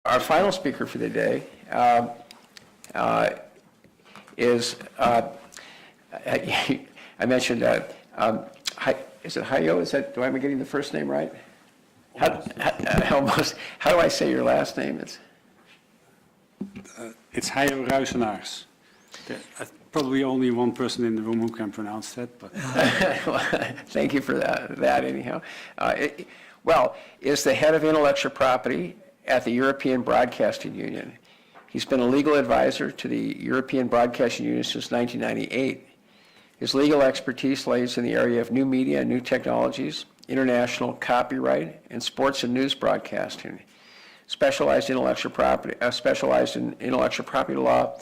Our final speaker for the day is, I mentioned, is it Heijo? Am I getting the first name right? Almost. How do I say your last name? It's Heijo Ruijsenaars. Probably only one person in the room who can pronounce that. But Thank you for that anyhow. Is the head of intellectual property at the European Broadcasting Union. He's been a legal advisor to the European Broadcasting Union since 1998. His legal expertise lays in the area of new media and new technologies, international copyright, and sports and news broadcasting. Specialized in intellectual property law.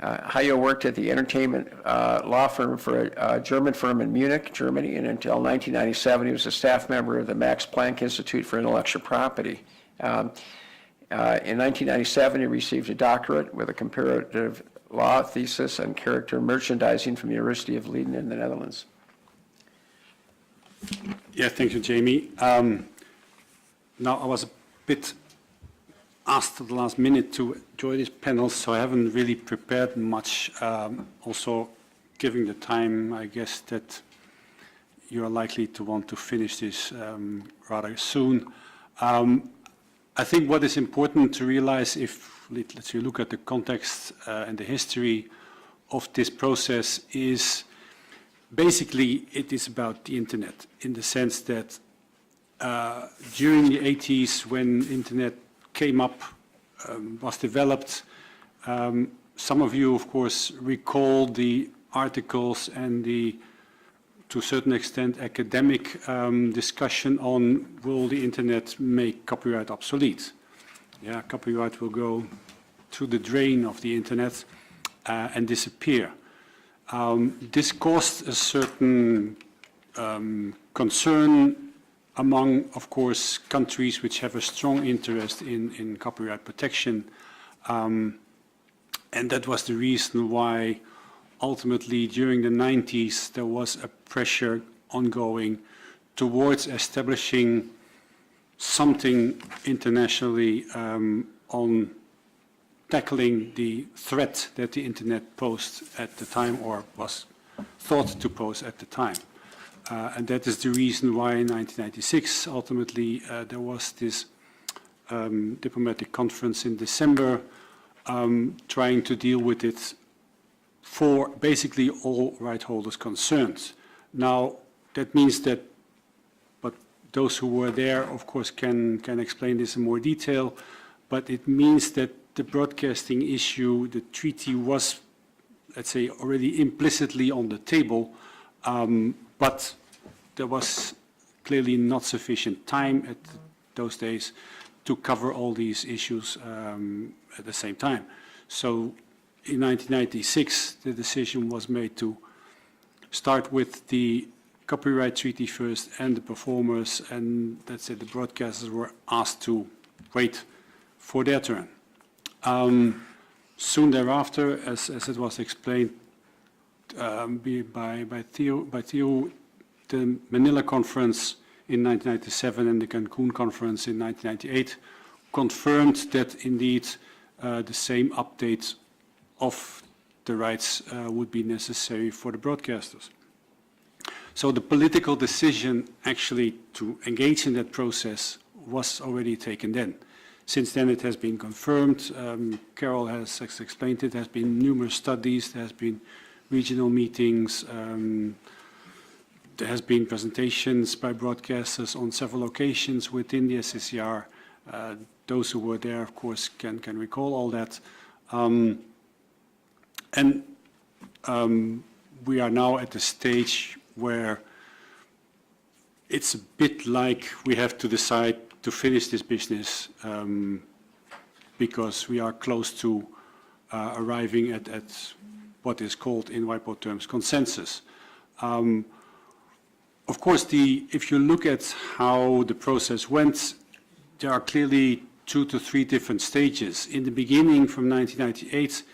Heijo worked at the entertainment law firm for a German firm in Munich, Germany, and until 1997 he was a staff member of the Max Planck Institute for Intellectual Property. In 1997 he received a doctorate with a comparative law thesis on character merchandising from the University of Leiden in the Netherlands. yeah, thank you, Jamie. Now I was a bit asked at the last minute to join this panel, so I haven't really prepared much. Also, given the time, I guess that you are likely to want to finish this rather soon. I think what is important to realize, if let's look at the context and the history of this process, is basically it is about the internet, in the sense that during the 80s, when internet came up, was developed. Some of you, of course, recall the articles and the, to a certain extent, academic discussion on will the internet make copyright obsolete? Yeah, copyright will go to the drain of the internet and disappear. This caused a certain concern among, of course, countries which have a strong interest in copyright protection. And that was the reason why ultimately during the 90s there was a pressure ongoing towards establishing something internationally on tackling the threat that the internet posed at the time, or was thought to pose at the time. And that is the reason why in 1996, ultimately, there was this diplomatic conference in December trying to deal with it for basically all right holders concerned. Now, that means that, but those who were there, of course, can explain this in more detail, but it means that the broadcasting issue, the treaty was, let's say, already implicitly on the table, but there was clearly not sufficient time at those days to cover all these issues at the same time. So in 1996, the decision was made to start with the copyright treaty first and the performers, and that's it, the broadcasters were asked to wait for their turn. Soon thereafter, as it was explained by Theo, the Manila Conference in 1997 and the Cancun Conference in 1998 confirmed that indeed the same update of the rights would be necessary for the broadcasters. So the political decision actually to engage in that process was already taken then. Since then it has been confirmed. Carol has explained it. There has been numerous studies. There has been regional meetings. There has been presentations by broadcasters on several occasions within the SCCR. Those who were there, of course, can recall all that. We are now at the stage where it's a bit like we have to decide to finish this business because we are close to arriving at what is called in WIPO terms consensus. Of course, if you look at how the process went, there are clearly 2 to 3 different stages. In the beginning, from 1998,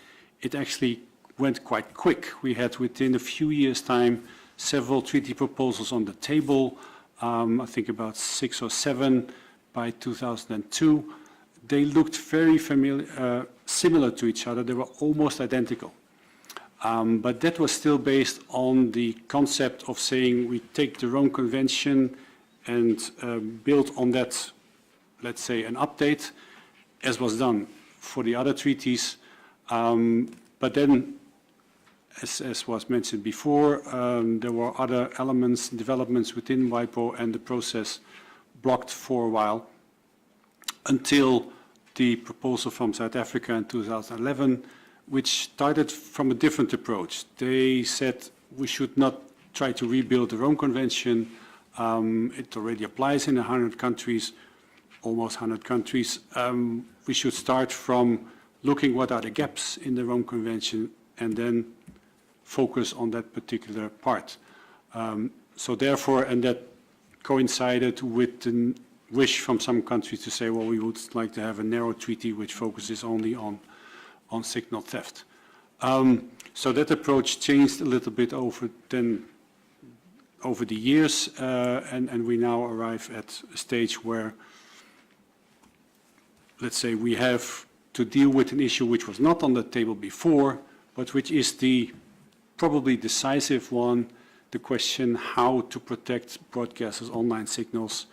it actually went quite quick. We had, within a few years' time, several treaty proposals on the table, I think about 6 or 7 by 2002. they looked very similar to each other. They were almost identical. But that was still based on the concept of saying we take the Rome Convention and build on that, let's say, an update, as was done for the other treaties. But then, as was mentioned before, there were other elements, developments within WIPO, and the process blocked for a while until the proposal from South Africa in 2011, which started from a different approach. They said we should not try to rebuild the Rome Convention. It already applies in 100 countries, almost 100 countries. We should start from looking what are the gaps in the Rome Convention and then focus on that particular part. So therefore, and that coincided with the wish from some countries to say, well, we would like to have a narrow treaty which focuses only on signal theft. So that approach changed a little bit over the years, and we now arrive at a stage where, let's say, we have to deal with an issue which was not on the table before, but which is the probably decisive one, the question how to protect broadcasters' online signals,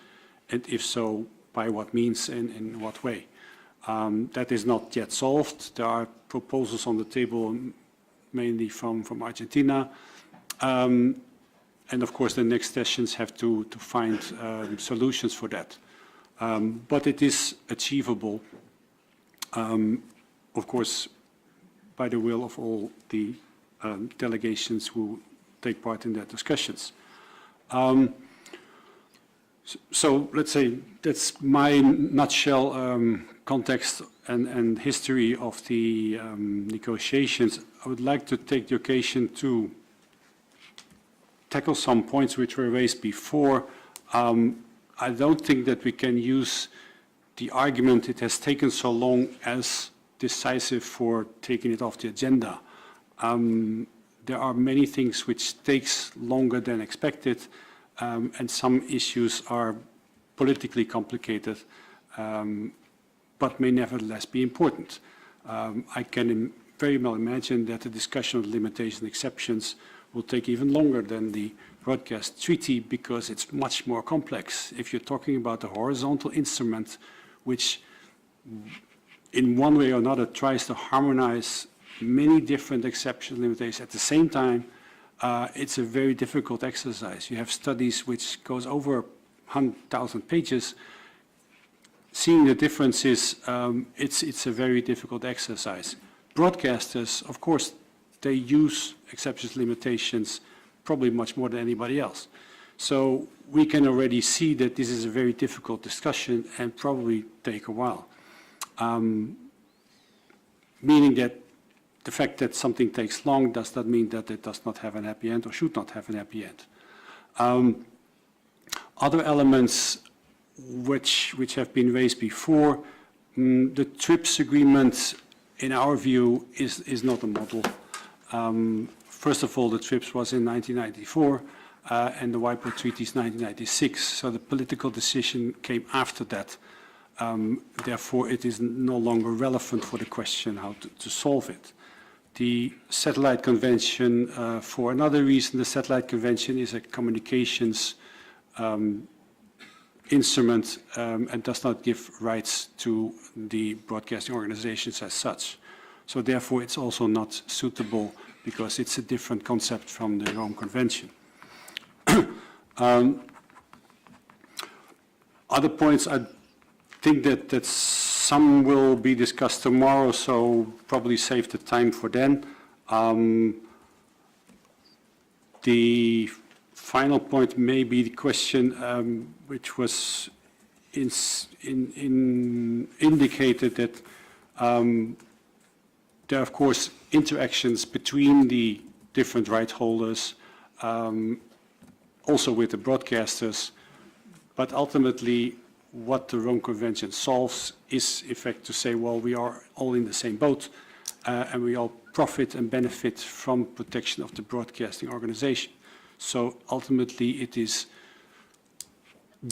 and if so, by what means and in what way. That is not yet solved. There are proposals on the table, mainly from Argentina. And of course, the next sessions have to find solutions for that. But it is achievable, of course, by the will of all the delegations who take part in their discussions. So let's say that's my nutshell context and history of the negotiations. I would like to take the occasion to tackle some points which were raised before. I don't think that we can use the argument it has taken so long as decisive for taking it off the agenda. There are many things which takes longer than expected, and some issues are politically complicated, but may nevertheless be important. I can very well imagine that the discussion of limitation exceptions will take even longer than the broadcast treaty because it's much more complex. If you're talking about a horizontal instrument which in one way or another tries to harmonize many different exception limitations at the same time, it's a very difficult exercise. You have studies which goes over 100,000 pages. Seeing the differences, it's a very difficult exercise. Broadcasters, of course, they use exceptions limitations probably much more than anybody else. So we can already see that this is a very difficult discussion and probably take a while. Meaning that the fact that something takes long does not mean that it does not have an happy end or should not have an happy end. Other elements which have been raised before, the TRIPS agreement, in our view, is not a model. First of all, the TRIPS was in 1994, and the WIPO treaty is 1996, so the political decision came after that. Therefore, it is no longer relevant for the question how to solve it. The Satellite Convention, for another reason, the Satellite Convention is a communications instrument and does not give rights to the broadcasting organizations as such. So therefore, it's also not suitable because it's a different concept from the Rome Convention. Other points, I think that some will be discussed tomorrow, so probably save the time for then. The final point may be the question which was indicated that there are, of course, interactions between the different right holders, also with the broadcasters, but ultimately what the Rome Convention solves is, in fact, to say, well, we are all in the same boat and we all profit and benefit from protection of the broadcasting organization. So ultimately it is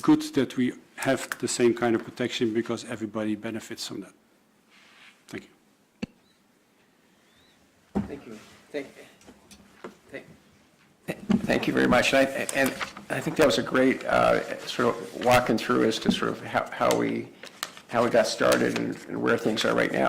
good that we have the same kind of protection because everybody benefits from that. Thank you. Thank you. Thank you very much. And I think that was a great sort of walking through as to sort of how we got started and where things are right now.